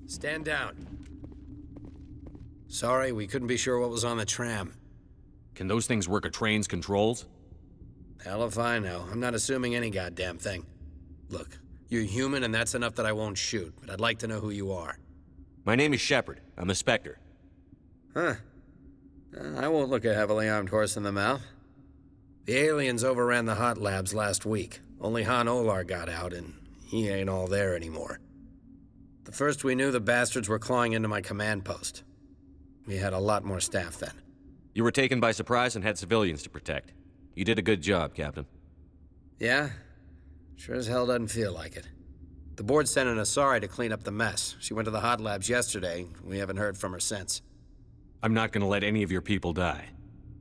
Stand down. Sorry, we couldn't be sure what was on the tram. Can those things work a train's controls? Hell if I know. I'm not assuming any goddamn thing. Look, you're human and that's enough that I won't shoot, but I'd like to know who you are. My name is Shepard. I'm a Spectre. Huh. I won't look a heavily armed horse in the mouth. The aliens overran the hot labs last week. Only Han Olar got out, and he ain't all there anymore. The first we knew, the bastards were clawing into my command post. We had a lot more staff then. You were taken by surprise and had civilians to protect. You did a good job, Captain. Yeah? Sure as hell doesn't feel like it. The board sent an Asari to clean up the mess. She went to the hot labs yesterday. We haven't heard from her since. I'm not gonna let any of your people die.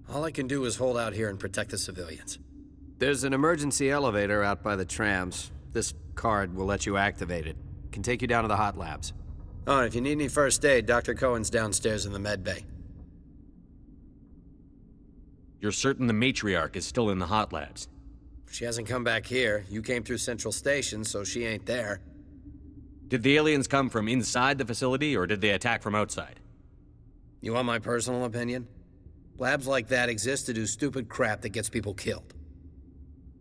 All I can do is hold out here and protect the civilians. There's an emergency elevator out by the trams. This card will let you activate it. Can take you down to the hot labs. Oh, and if you need any first aid, Dr. Cohen's downstairs in the med bay. You're certain the Matriarch is still in the hot labs? She hasn't come back here. You came through Central Station, so she ain't there. Did the aliens come from inside the facility, or did they attack from outside? You want my personal opinion? Labs like that exist to do stupid crap that gets people killed.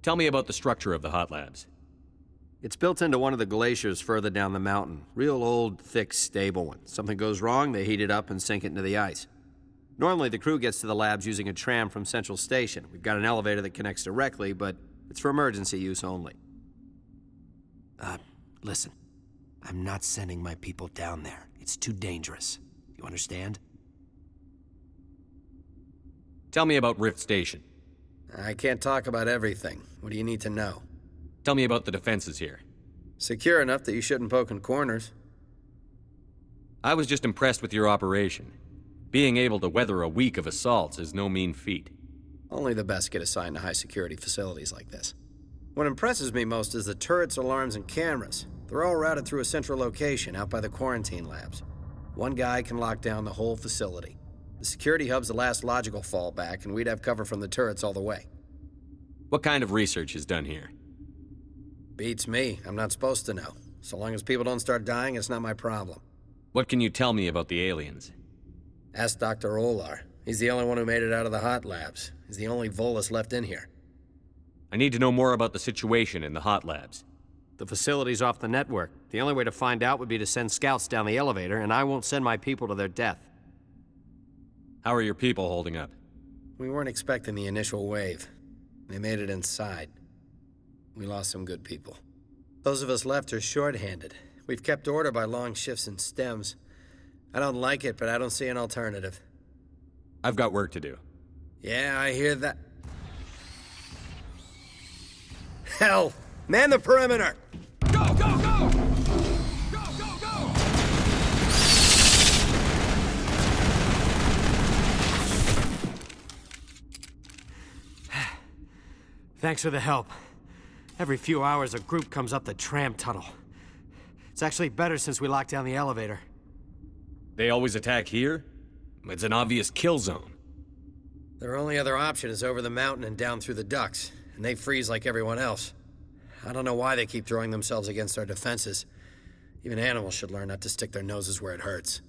Tell me about the structure of the hot labs. It's built into one of the glaciers further down the mountain. Real old, thick, stable one. Something goes wrong, they heat it up and sink it into the ice. Normally, the crew gets to the labs using a tram from Central Station. We've got an elevator that connects directly, but it's for emergency use only. Listen. I'm not sending my people down there. It's too dangerous. You understand? Tell me about Rift Station. I can't talk about everything. What do you need to know? Tell me about the defenses here. Secure enough that you shouldn't poke in corners. I was just impressed with your operation. Being able to weather a week of assaults is no mean feat. Only the best get assigned to high-security facilities like this. What impresses me most is the turrets, alarms, and cameras. They're all routed through a central location out by the quarantine labs. One guy can lock down the whole facility. The security hub's the last logical fallback, and we'd have cover from the turrets all the way. What kind of research is done here? Beats me. I'm not supposed to know. So long as people don't start dying, it's not my problem. What can you tell me about the aliens? Ask Dr. Olar. He's the only one who made it out of the hot labs. He's the only Volus left in here. I need to know more about the situation in the hot labs. The facility's off the network. The only way to find out would be to send scouts down the elevator, and I won't send my people to their death. How are your people holding up? We weren't expecting the initial wave. They made it inside. We lost some good people. Those of us left are short-handed. We've kept order by long shifts and stems. I don't like it, but I don't see an alternative. I've got work to do. Yeah, I hear that. Hell! Man the perimeter! Go, go, go! Go, go, go! Thanks for the help. Every few hours, a group comes up the tram tunnel. It's actually better since we locked down the elevator. They always attack here? It's an obvious kill zone. Their only other option is over the mountain and down through the ducts, and they freeze like everyone else. I don't know why they keep throwing themselves against our defenses. Even animals should learn not to stick their noses where it hurts.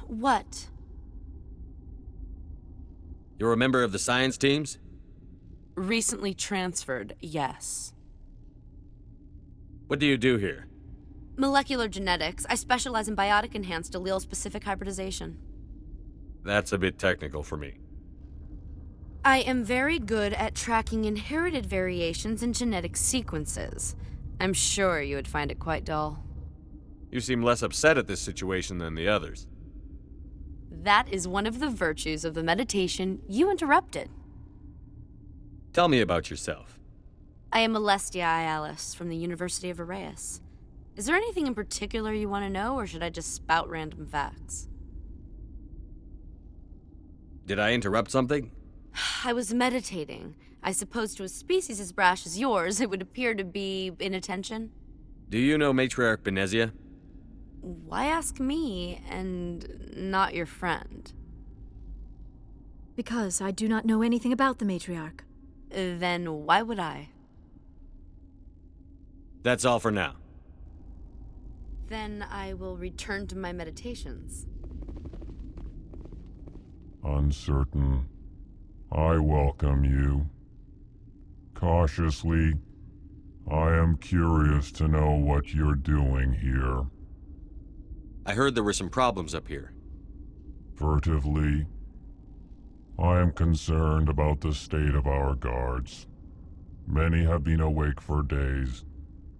What? You're a member of the science teams? Recently transferred, yes. What do you do here? Molecular genetics. I specialize in biotic-enhanced allele-specific hybridization. That's a bit technical for me. I am very good at tracking inherited variations in genetic sequences. I'm sure you would find it quite dull. You seem less upset at this situation than the others. That is one of the virtues of the meditation you interrupted. Tell me about yourself. I am Alestia Ialis from the University of Arraeus. Is there anything in particular you want to know, or should I just spout random facts? Did I interrupt something? I was meditating. I suppose to a species as brash as yours, it would appear to be inattention. Do you know Matriarch Benezia? Why ask me, and not your friend? Because I do not know anything about the Matriarch. Then why would I? That's all for now. Then I will return to my meditations. Uncertain. I welcome you. Cautiously, I am curious to know what you're doing here. I heard there were some problems up here. Furtively, I am concerned about the state of our guards. Many have been awake for days.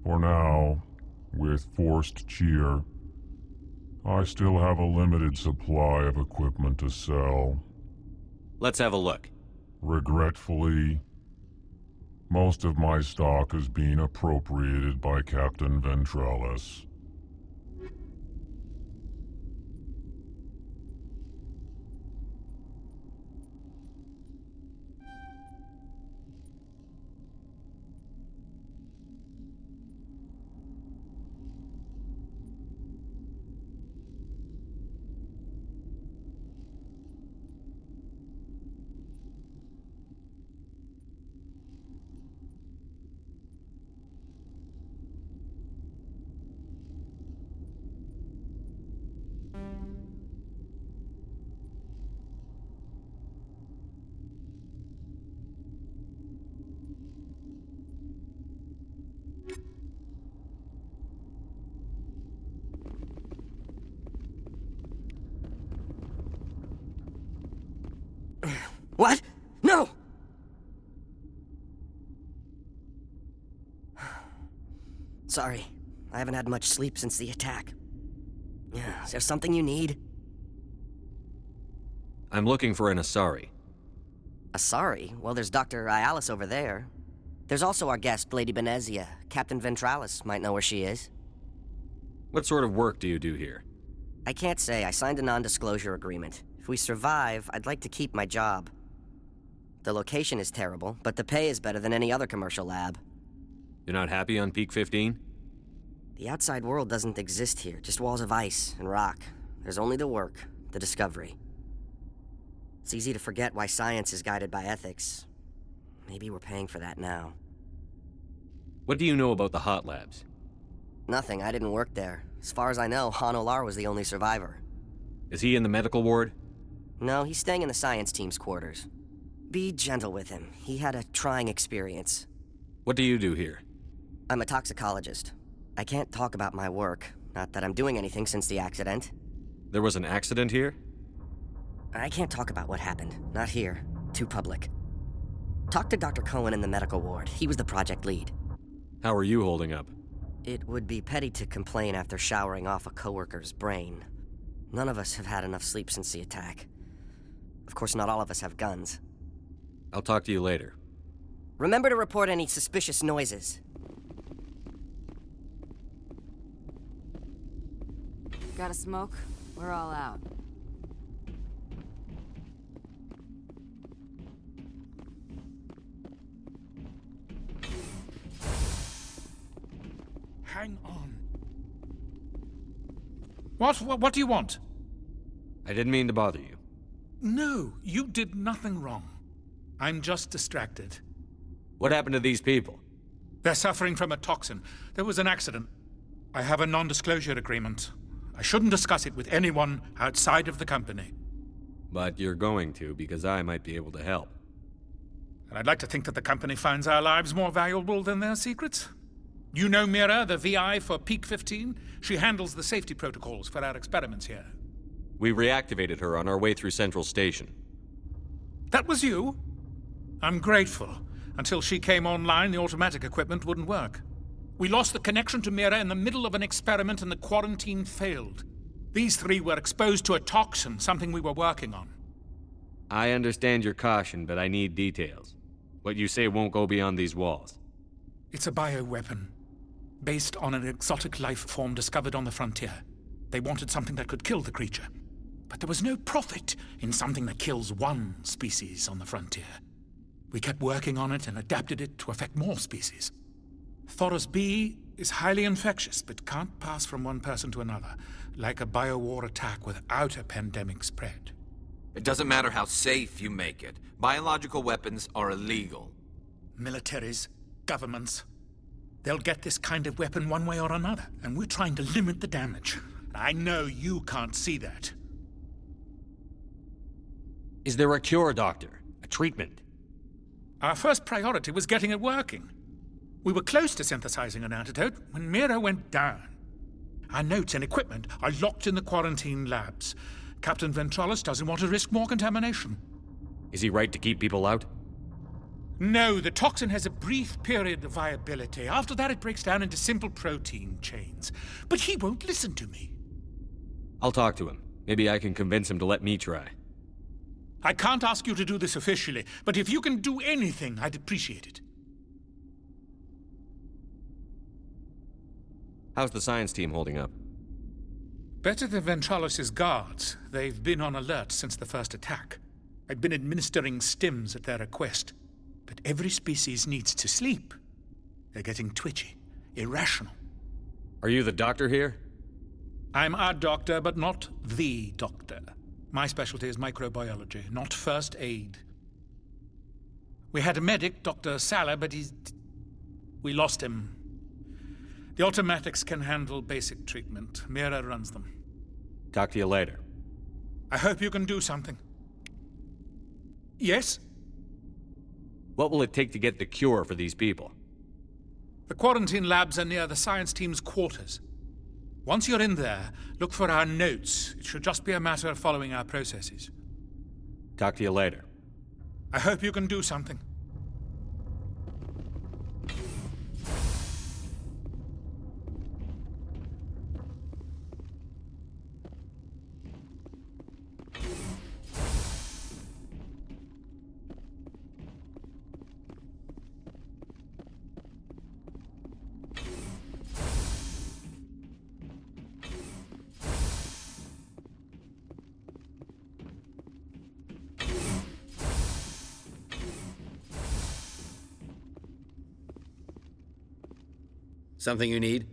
For now, with forced cheer, I still have a limited supply of equipment to sell. Let's have a look. Regretfully, most of my stock is being appropriated by Captain Ventralis. What? No! Sorry, I haven't had much sleep since the attack. Is there something you need? I'm looking for an Asari. Asari? Well, there's Dr. Ialis over there. There's also our guest, Lady Benezia. Captain Ventralis might know where she is. What sort of work do you do here? I can't say. I signed a non-disclosure agreement. If we survive, I'd like to keep my job. The location is terrible, but the pay is better than any other commercial lab. You're not happy on Peak 15? The outside world doesn't exist here, just walls of ice and rock. There's only the work, the discovery. It's easy to forget why science is guided by ethics. Maybe we're paying for that now. What do you know about the hot labs? Nothing, I didn't work there. As far as I know, Han Olar was the only survivor. Is he in the medical ward? No, he's staying in the science team's quarters. Be gentle with him. He had a trying experience. What do you do here? I'm a toxicologist. I can't talk about my work. Not that I'm doing anything since the accident. There was an accident here? I can't talk about what happened. Not here. Too public. Talk to Dr. Cohen in the medical ward. He was the project lead. How are you holding up? It would be petty to complain after showering off a coworker's brain. None of us have had enough sleep since the attack. Of course, not all of us have guns. I'll talk to you later. Remember to report any suspicious noises. Got a smoke? We're all out. Hang on. What do you want? I didn't mean to bother you. No, you did nothing wrong. I'm just distracted. What happened to these people? They're suffering from a toxin. There was an accident. I have a non-disclosure agreement. I shouldn't discuss it with anyone outside of the company. But you're going to, because I might be able to help. And I'd like to think that the company finds our lives more valuable than their secrets. You know Mira, the VI for Peak 15? She handles the safety protocols for our experiments here. We reactivated her on our way through Central Station. That was you? I'm grateful. Until she came online, the automatic equipment wouldn't work. We lost the connection to Mira in the middle of an experiment and the quarantine failed. These three were exposed to a toxin, something we were working on. I understand your caution, but I need details. What you say won't go beyond these walls. It's a bioweapon. based on an exotic life form discovered on the frontier. They wanted something that could kill the creature. But there was no profit in something that kills one species on the frontier. We kept working on it and adapted it to affect more species. Thoros B is highly infectious, but can't pass from one person to another, like a biowar attack without a pandemic spread. It doesn't matter how safe you make it. Biological weapons are illegal. Militaries, governments, they'll get this kind of weapon one way or another, and we're trying to limit the damage. I know you can't see that. Is there a cure, Doctor? A treatment? Our first priority was getting it working. We were close to synthesizing an antidote when Mira went down. Our notes and equipment are locked in the quarantine labs. Captain Ventralis doesn't want to risk more contamination. Is he right to keep people out? No, the toxin has a brief period of viability. After that, it breaks down into simple protein chains. But he won't listen to me. I'll talk to him. Maybe I can convince him to let me try. I can't ask you to do this officially, but if you can do anything, I'd appreciate it. How's the science team holding up? Better than Ventralis' guards. They've been on alert since the first attack. I've been administering stims at their request. But every species needs to sleep. They're getting twitchy, irrational. Are you the doctor here? I'm a doctor, but not the doctor. My specialty is microbiology, not first aid. We had a medic, Dr. Sala, but we lost him. The automatics can handle basic treatment. Mira runs them. Talk to you later. I hope you can do something. Yes? What will it take to get the cure for these people? The quarantine labs are near the science team's quarters. Once you're in there, look for our notes. It should just be a matter of following our processes. Talk to you later. I hope you can do something. Something you need?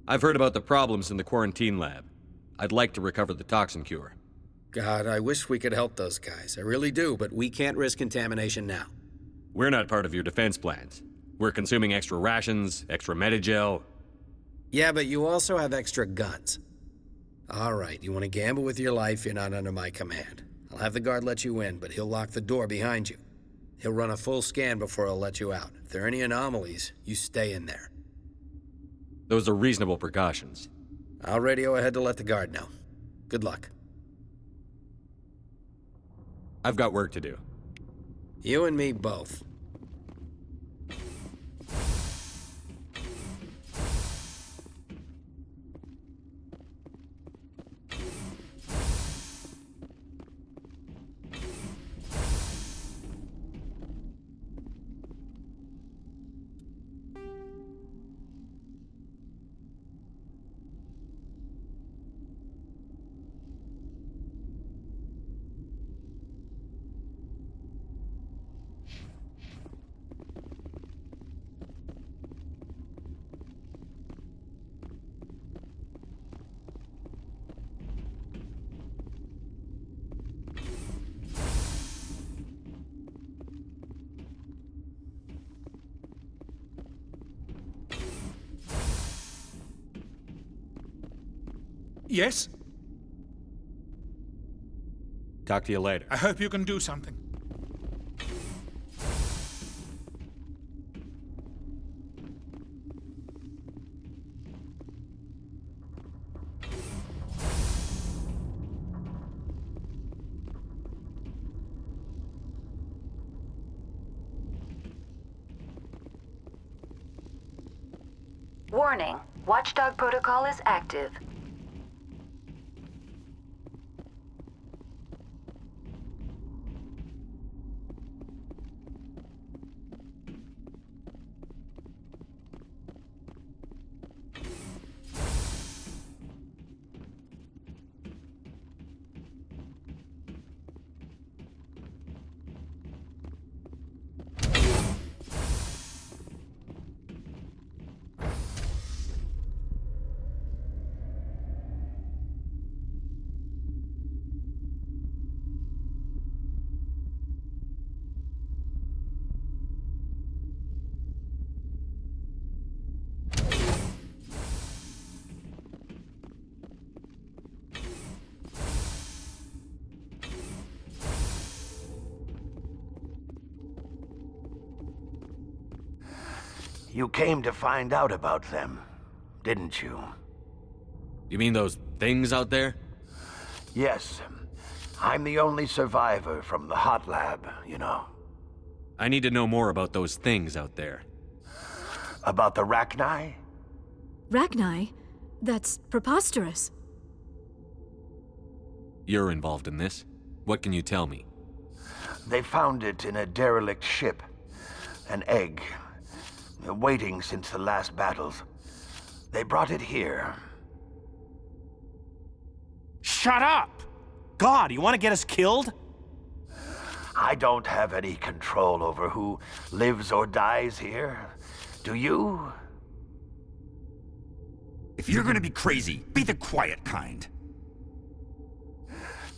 I've heard about the problems in the quarantine lab. I'd like to recover the toxin cure. God, I wish we could help those guys. I really do, but we can't risk contamination now. We're not part of your defense plans. We're consuming extra rations, extra Medigel. Yeah, but you also have extra guns. All right, you want to gamble with your life, you're not under my command. I'll have the guard let you in, but he'll lock the door behind you. He'll run a full scan before he'll let you out. If there are any anomalies, you stay in there. Those are reasonable precautions. I'll radio ahead to let the guard know. Good luck. I've got work to do. You and me both. Yes? Talk to you later. I hope you can do something. Warning. Watchdog protocol is active. You came to find out about them, didn't you? You mean those things out there? Yes. I'm the only survivor from the hot lab, you know. I need to know more about those things out there. About the Rachni? Rachni? That's preposterous. You're involved in this. What can you tell me? They found it in a derelict ship. An egg. Waiting since the last battles. They brought it here. Shut up! God, you want to get us killed? I don't have any control over who lives or dies here. Do you? If you're gonna be crazy, be the quiet kind.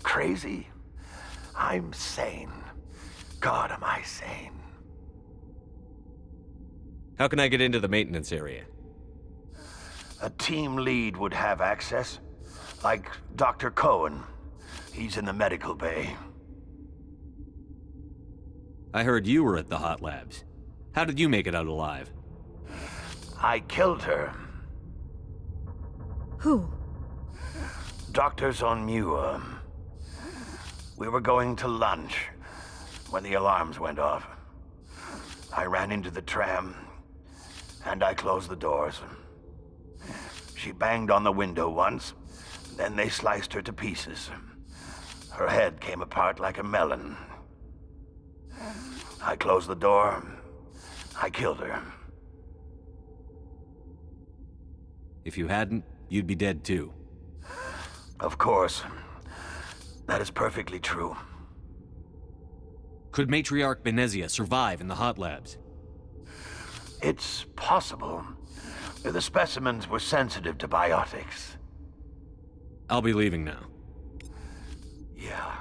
Crazy? I'm sane. God, am I sane. How can I get into the maintenance area? A team lead would have access. Like Dr. Cohen. He's in the medical bay. I heard you were at the hot labs. How did you make it out alive? I killed her. Who? Dr. Zonmua. We were going to lunch when the alarms went off. I ran into the tram, and I closed the doors. She banged on the window once, then they sliced her to pieces. Her head came apart like a melon. I closed the door. I killed her. If you hadn't, you'd be dead too. Of course. That is perfectly true. Could Matriarch Benezia survive in the hot labs? It's possible. The specimens were sensitive to biotics. I'll be leaving now. Yeah.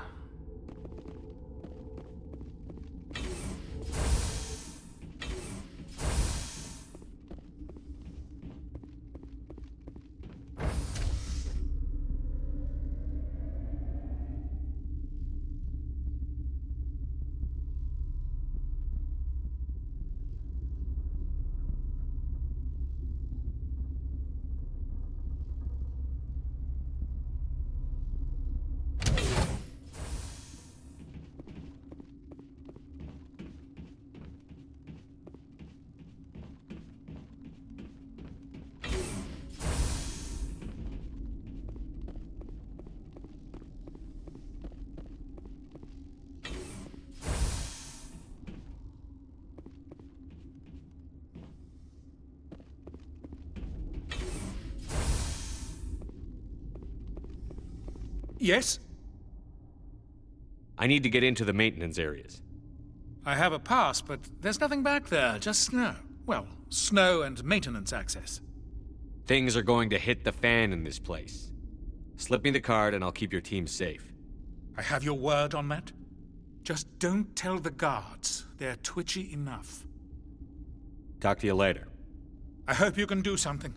Yes? I need to get into the maintenance areas. I have a pass, but there's nothing back there, just snow. Well, snow and maintenance access. Things are going to hit the fan in this place. Slip me the card and I'll keep your team safe. I have your word on that. Just don't tell the guards. They're twitchy enough. Talk to you later. I hope you can do something.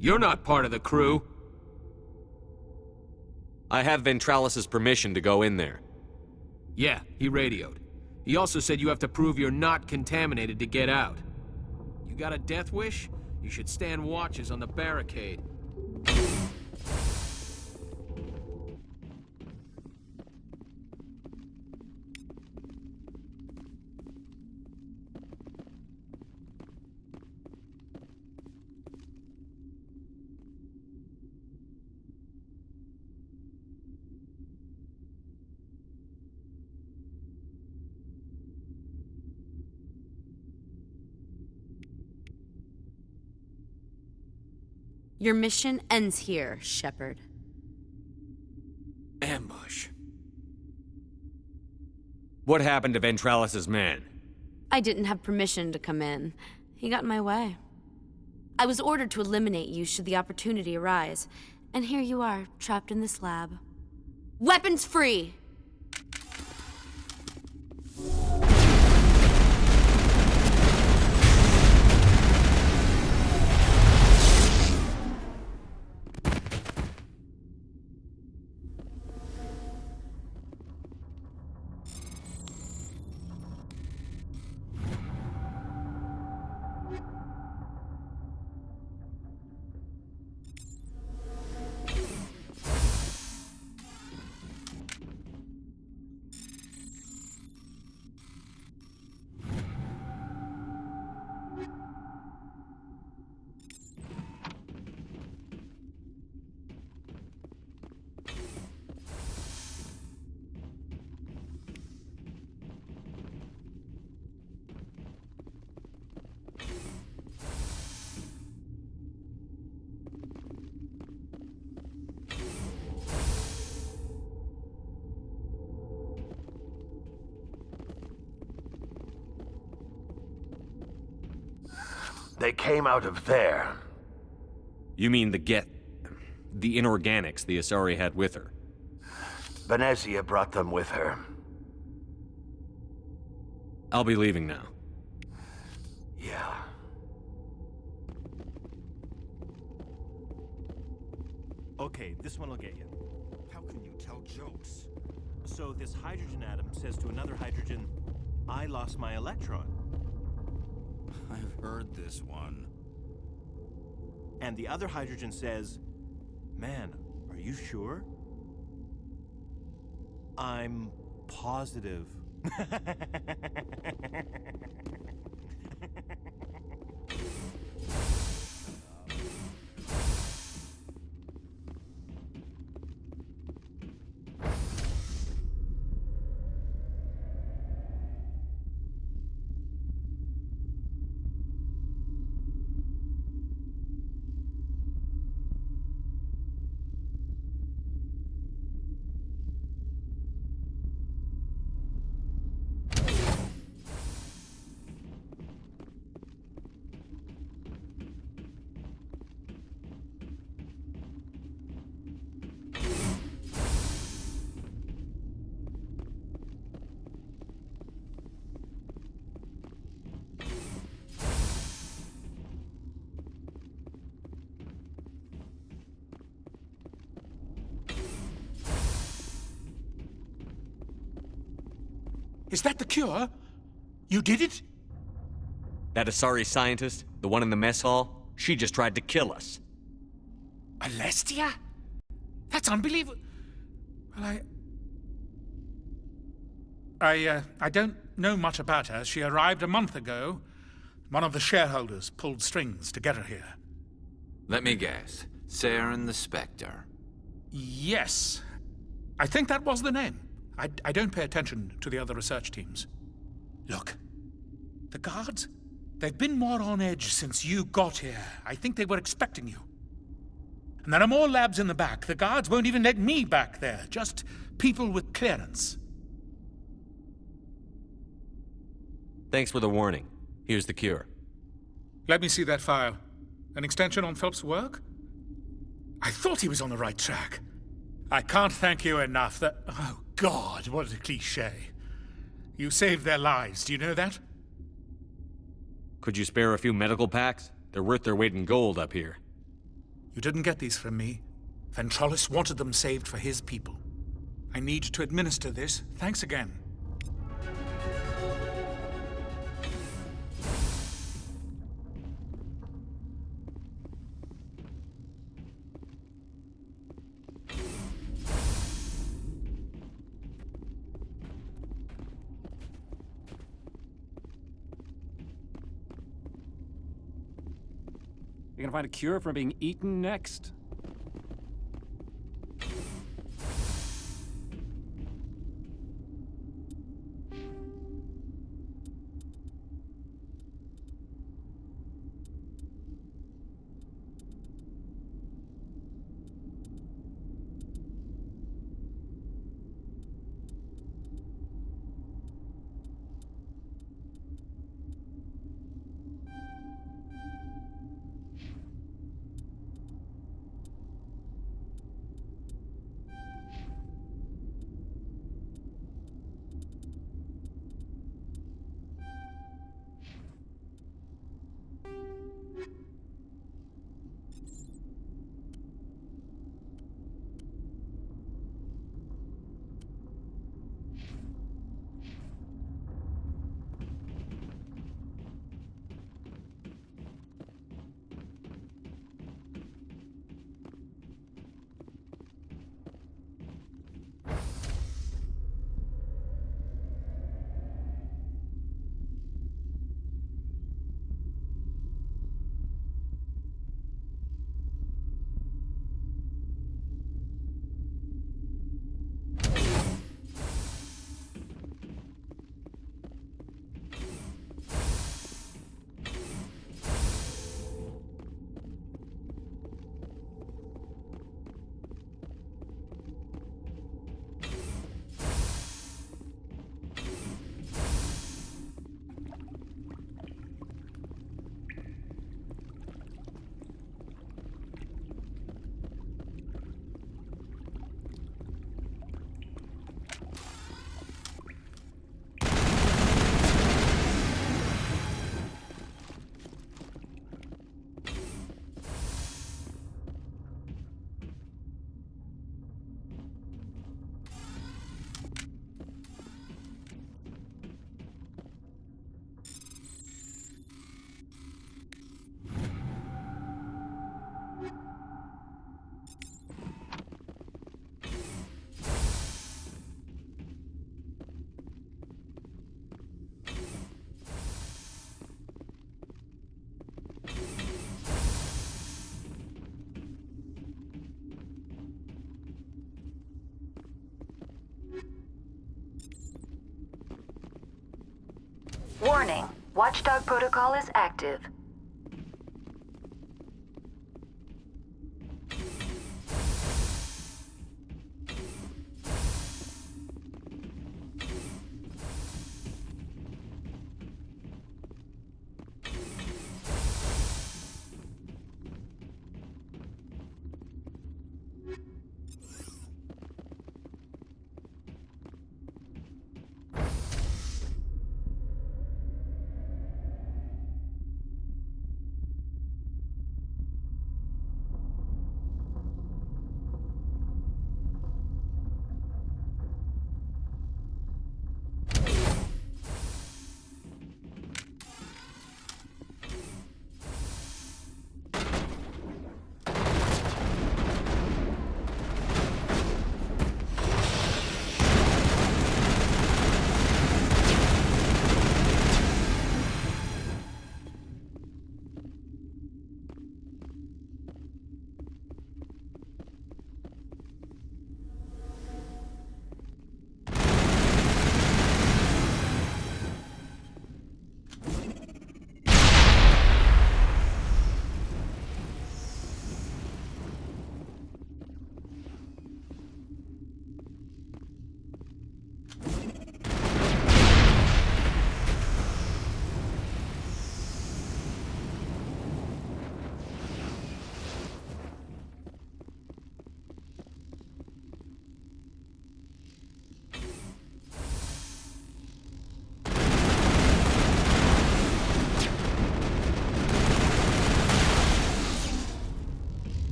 You're not part of the crew. I have Ventralis's permission to go in there. Yeah, he radioed. He also said you have to prove you're not contaminated to get out. got a death wish? You should stand watches on the barricade. Your mission ends here, Shepard. Ambush. What happened to Ventralis's man? I didn't have permission to come in. He got in my way. I was ordered to eliminate you should the opportunity arise, and here you are, trapped in this lab. Weapons free! They came out of there. You mean the inorganics the Asari had with her? Benezia brought them with her. I'll be leaving now. Yeah. Okay, this one will get you. How can you tell jokes? So this hydrogen atom says to another hydrogen, I lost my electron. I've heard this one. And the other hydrogen says, man, are you sure? I'm positive. Is that the cure? You did it? That Asari scientist, the one in the mess hall, she just tried to kill us. Alestia? That's unbelievable. Well, I don't know much about her. She arrived a month ago. One of the shareholders pulled strings to get her here. Let me guess. Saren the Spectre. Yes. I think that was the name. I don't pay attention to the other research teams. Look, the guards, they've been more on edge since you got here. I think they were expecting you. And there are more labs in the back. The guards won't even let me back there, just people with clearance. Thanks for the warning. Here's the cure. Let me see that file. An extension on Phelps' work? I thought he was on the right track. I can't thank you enough. Oh, God, what a cliché. You saved their lives, do you know that? Could you spare a few medical packs? They're worth their weight in gold up here. You didn't get these from me. Ventralis wanted them saved for his people. I need to administer this. Thanks again. You gonna find a cure for being eaten next? Warning. Watchdog protocol is active.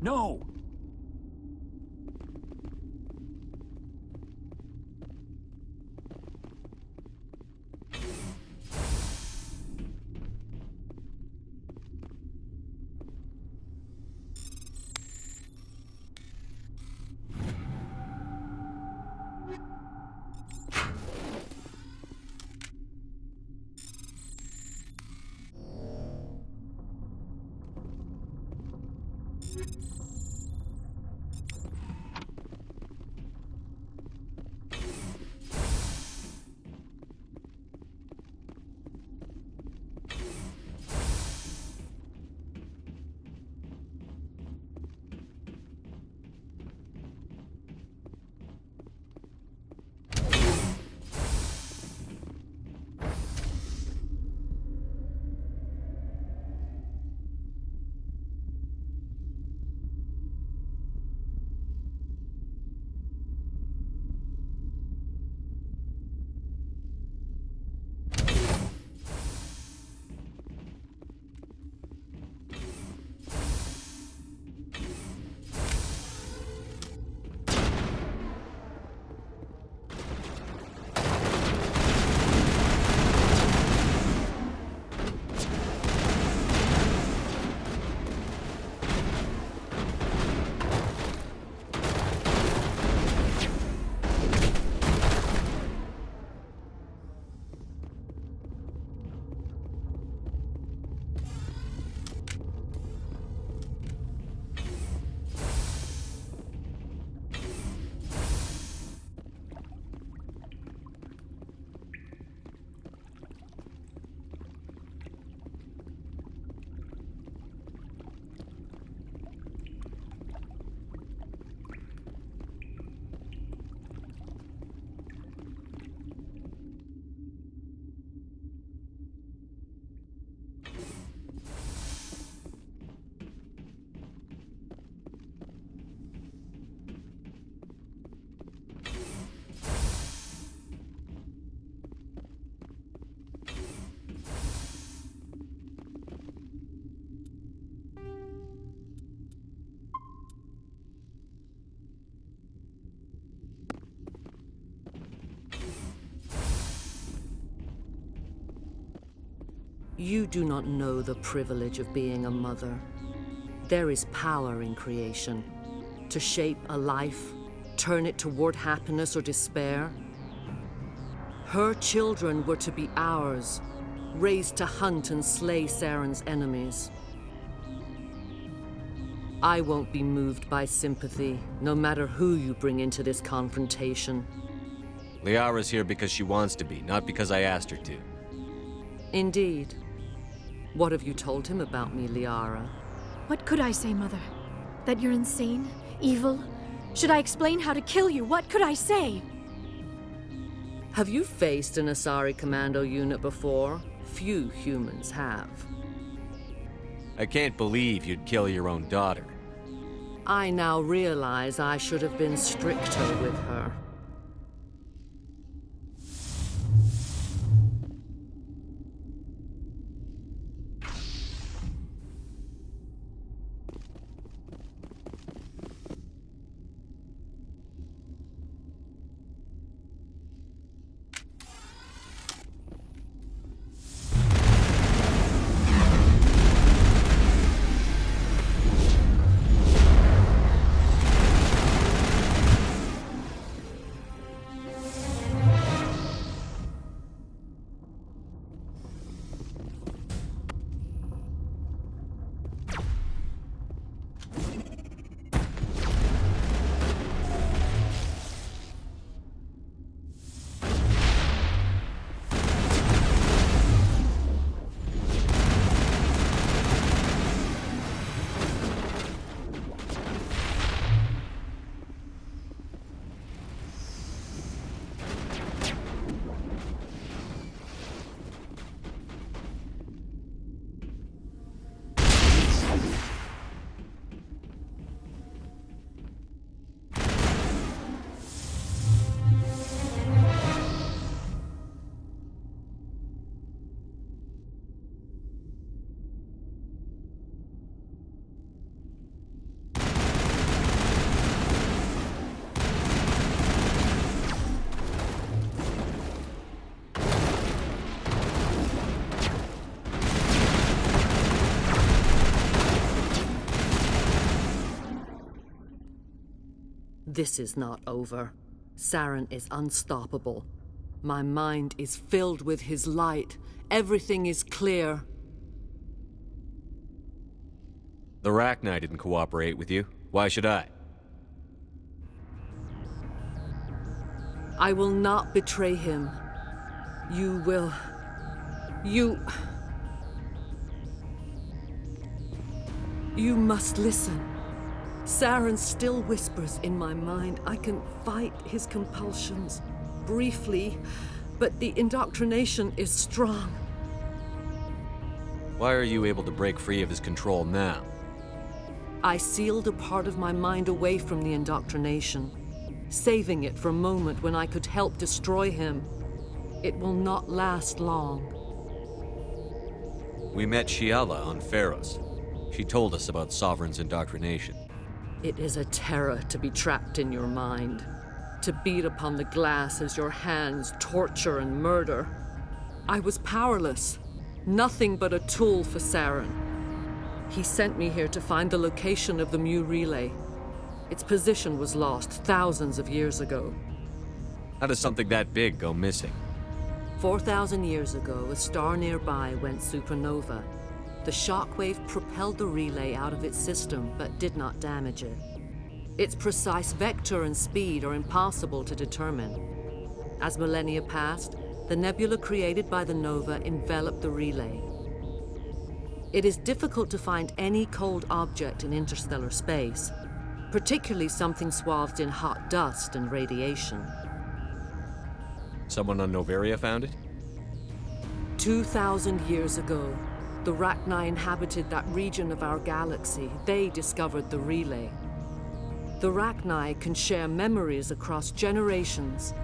No! You do not know the privilege of being a mother. There is power in creation. To shape a life, turn it toward happiness or despair. Her children were to be ours, raised to hunt and slay Saren's enemies. I won't be moved by sympathy, no matter who you bring into this confrontation. Liara's here because she wants to be, not because I asked her to. Indeed. What have you told him about me, Liara? What could I say, Mother? That you're insane? Evil? Should I explain how to kill you? What could I say? Have you faced an Asari commando unit before? Few humans have. I can't believe you'd kill your own daughter. I now realize I should have been stricter with her. This is not over. Saren is unstoppable. My mind is filled with his light. Everything is clear. The Rachni didn't cooperate with you. Why should I? I will not betray him. You will... You must listen. Saren still whispers in my mind. I can fight his compulsions, briefly, but the indoctrination is strong. Why are you able to break free of his control now? I sealed a part of my mind away from the indoctrination, saving it for a moment when I could help destroy him. It will not last long. We met Shiala on Pharos. She told us about Sovereign's indoctrination. It is a terror to be trapped in your mind, to beat upon the glass as your hands torture and murder. I was powerless, nothing but a tool for Saren. He sent me here to find the location of the Mu relay. Its position was lost thousands of years ago. How does something that big go missing? 4,000 years ago, a star nearby went supernova. The shockwave propelled the relay out of its system, but did not damage it. Its precise vector and speed are impossible to determine. As millennia passed, the nebula created by the nova enveloped the relay. It is difficult to find any cold object in interstellar space, particularly something swathed in hot dust and radiation. Someone on Noveria found it? 2,000 years ago, the Rachni inhabited that region of our galaxy. They discovered the relay. The Rachni can share memories across generations.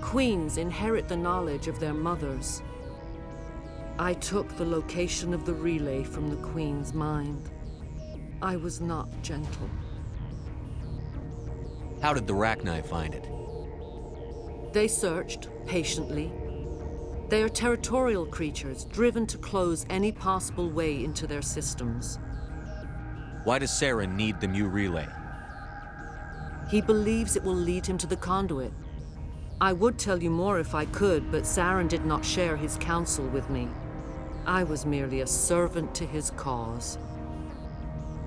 Queens inherit the knowledge of their mothers. I took the location of the relay from the Queen's mind. I was not gentle. How did the Rachni find it? They searched, patiently. They are territorial creatures, driven to close any possible way into their systems. Why does Saren need the Mu relay? He believes it will lead him to the conduit. I would tell you more if I could, but Saren did not share his counsel with me. I was merely a servant to his cause.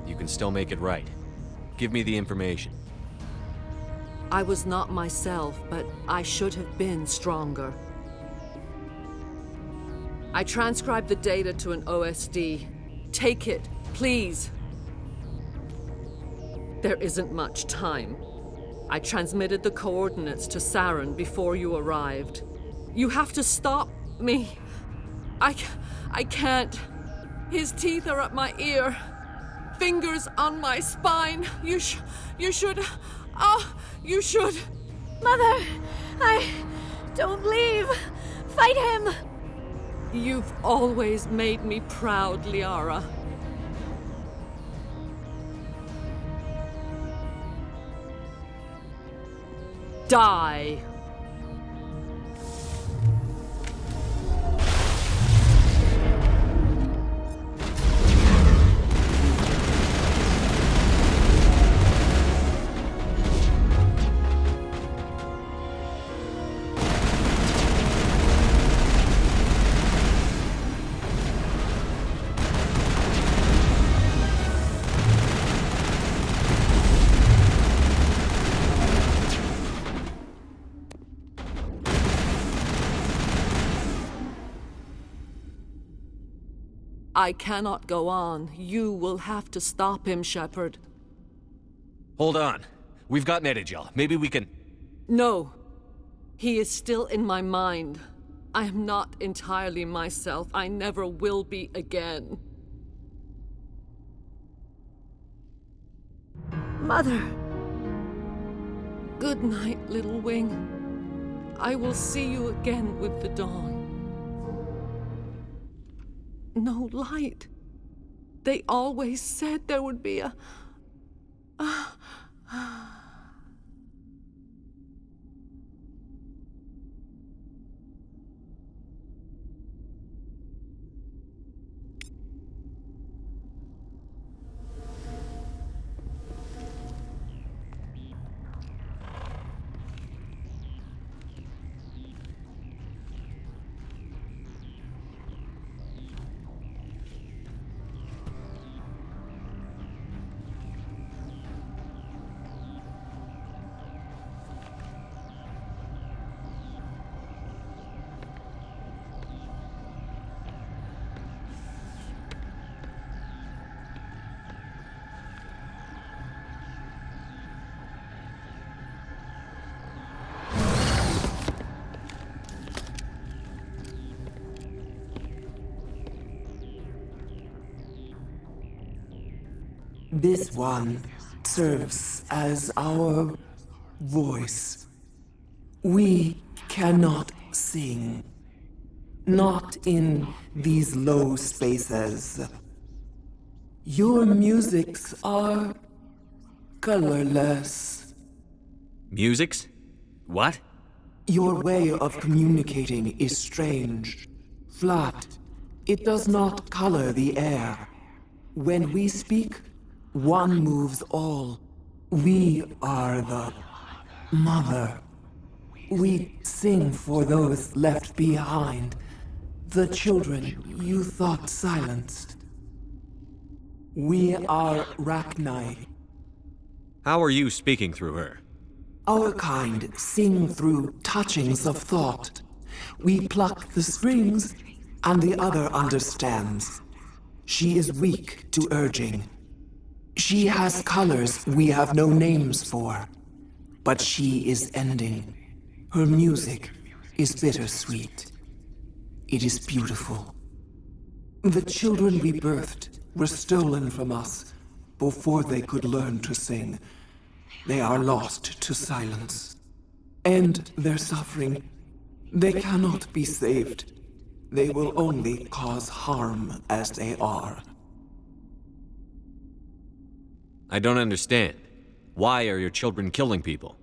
You can still make it right. Give me the information. I was not myself, but I should have been stronger. I transcribed the data to an OSD. Take it, please. There isn't much time. I transmitted the coordinates to Saren before you arrived. You have to stop me. I can't. His teeth are at my ear. Fingers on my spine. You should. You should. Mother, don't leave. Fight him. You've always made me proud, Liara. Die. I cannot go on. You will have to stop him, Shepard. Hold on. We've got Medigel. Maybe we can... No. He is still in my mind. I am not entirely myself. I never will be again. Mother. Good night, little wing. I will see you again with the dawn. No light. They always said there would be a... This one serves as our voice. We cannot sing. Not in these low spaces. Your musics are colorless. Musics? What? Your way of communicating is strange. Flat. It does not color the air. When we speak, one moves all. We are the mother. We sing for those left behind. The children you thought silenced. We are Rachni. How are you speaking through her? Our kind sing through touchings of thought. We pluck the strings, and the other understands. She is weak to urging. She has colors we have no names for. But she is ending. Her music is bittersweet. It is beautiful. The children we birthed were stolen from us before they could learn to sing. They are lost to silence. And their suffering, they cannot be saved. They will only cause harm as they are. I don't understand. Why are your children killing people?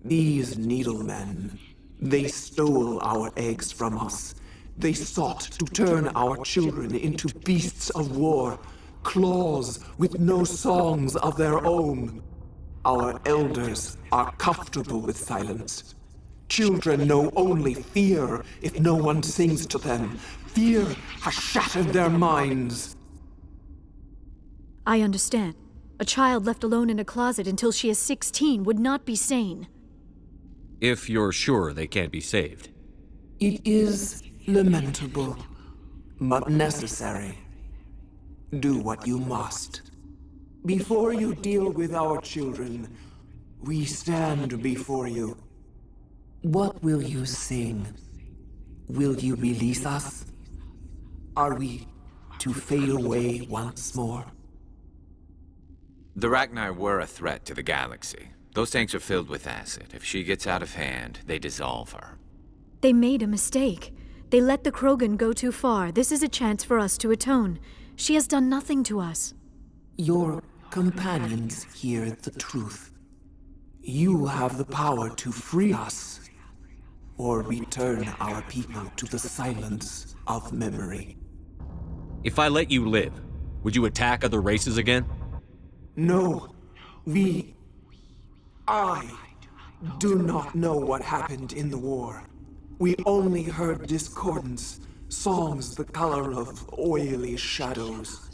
These needlemen, they stole our eggs from us. They sought to turn our children into beasts of war, claws with no songs of their own. Our elders are comfortable with silence. Children know only fear if no one sings to them. Fear has shattered their minds. I understand. A child left alone in a closet until she is 16 would not be sane. If you're sure they can't be saved. It is lamentable, but necessary. Do what you must. Before you deal with our children, we stand before you. What will you sing? Will you release us? Are we to fade away once more? The Rachni were a threat to the galaxy. Those tanks are filled with acid. If she gets out of hand, they dissolve her. They made a mistake. They let the Krogan go too far. This is a chance for us to atone. She has done nothing to us. Your companions hear the truth. You have the power to free us, or return our people to the silence of memory. If I let you live, would you attack other races again? No, I do not know what happened in the war. We only heard discordance, songs the color of oily shadows.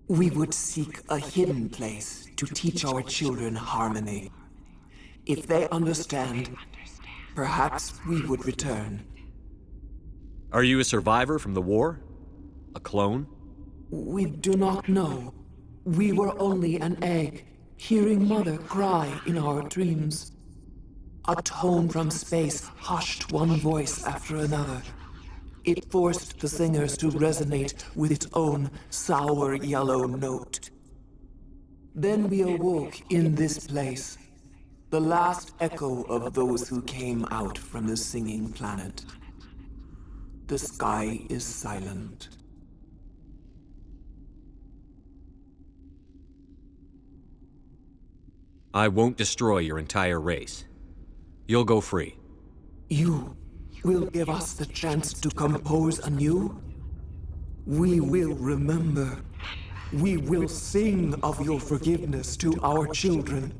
We would seek a hidden place to teach our children harmony. If they understand, perhaps we would return. Are you a survivor from the war? A clone? We do not know. We were only an egg, hearing Mother cry in our dreams. A tone from space hushed one voice after another. It forced the singers to resonate with its own sour yellow note. Then we awoke in this place, the last echo of those who came out from the singing planet. The sky is silent. I won't destroy your entire race. You'll go free. You will give us the chance to compose anew? We will remember. We will sing of your forgiveness to our children.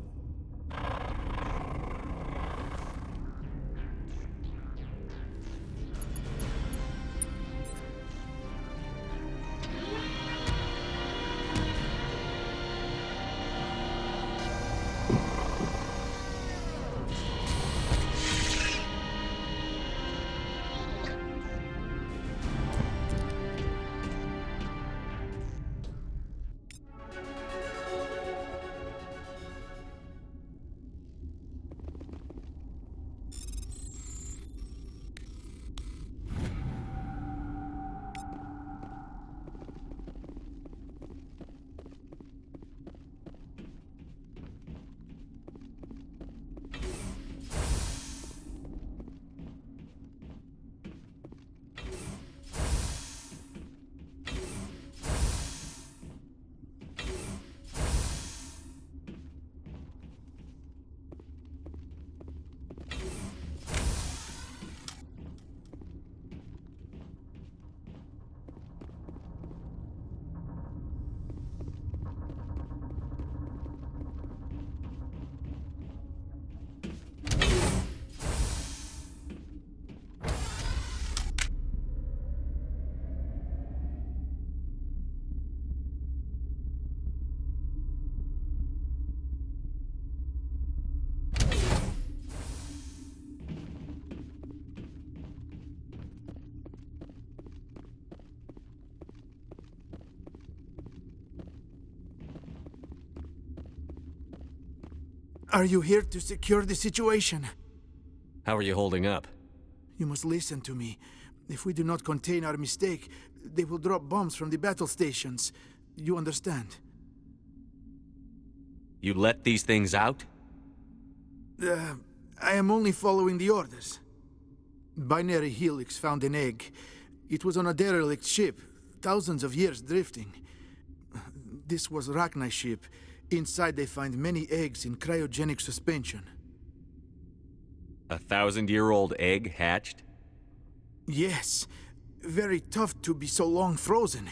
Are you here to secure the situation? How are you holding up? You must listen to me. If we do not contain our mistake, they will drop bombs from the battle stations. You understand? You let these things out? I am only following the orders. Binary Helix found an egg. It was on a derelict ship, thousands of years drifting. This was Rachni's ship. Inside they find many eggs in cryogenic suspension. 1,000-year-old egg hatched? Yes. Very tough to be so long frozen.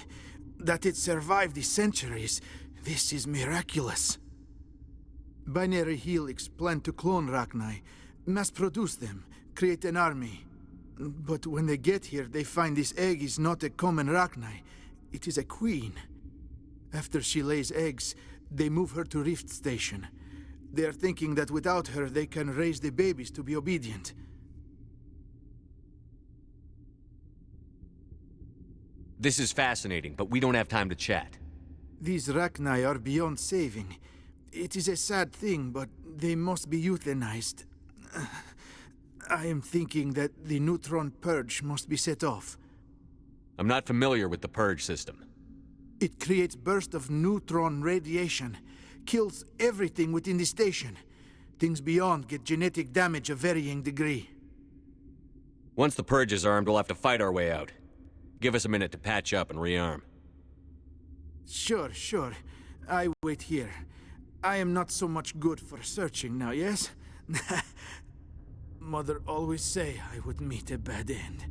That it survived the centuries. This is miraculous. Binary Helix planned to clone Rachni, mass-produce them, create an army. But when they get here, they find this egg is not a common Rachni. It is a queen. After she lays eggs, they move her to Rift Station. They are thinking that without her, they can raise the babies to be obedient. This is fascinating, but we don't have time to chat. These Rachni are beyond saving. It is a sad thing, but they must be euthanized. I am thinking that the neutron purge must be set off. I'm not familiar with the purge system. It creates bursts of neutron radiation, kills everything within the station. Things beyond get genetic damage of varying degree. Once the purge is armed, we'll have to fight our way out. Give us a minute to patch up and rearm. Sure. I wait here. I am not so much good for searching now, yes? Mother always say I would meet a bad end.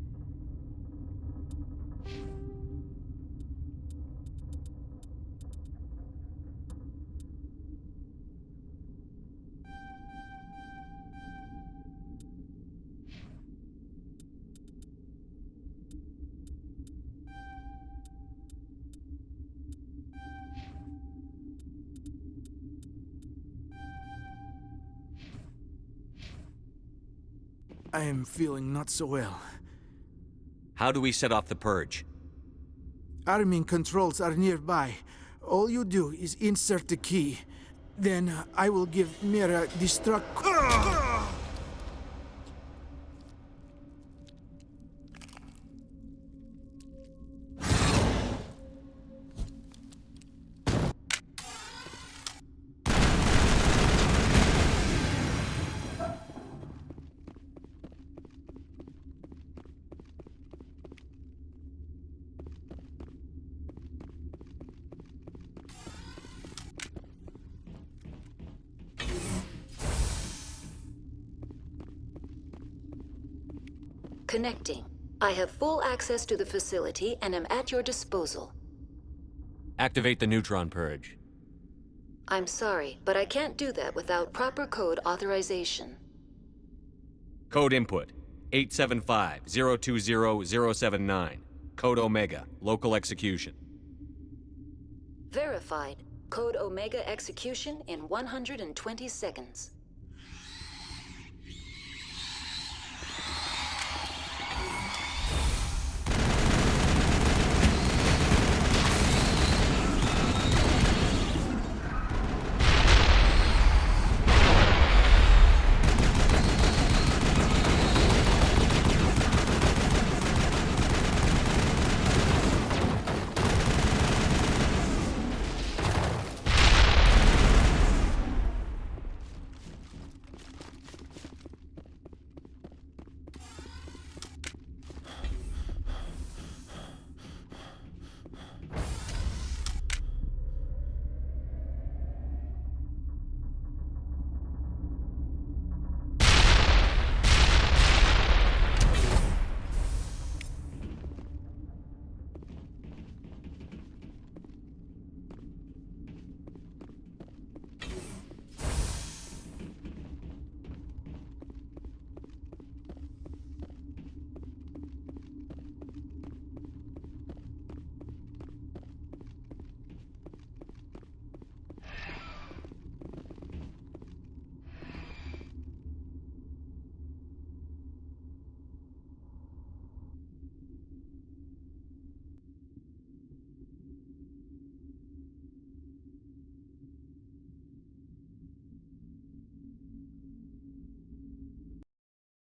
I am feeling not so well. How do we set off the purge? Arming controls are nearby. All you do is insert the key. Then I will give Mira destruct... Connecting. I have full access to the facility and am at your disposal. Activate the neutron purge. I'm sorry, but I can't do that without proper code authorization. Code input, 875-020-079. Code Omega, local execution. Verified. Code Omega execution in 120 seconds.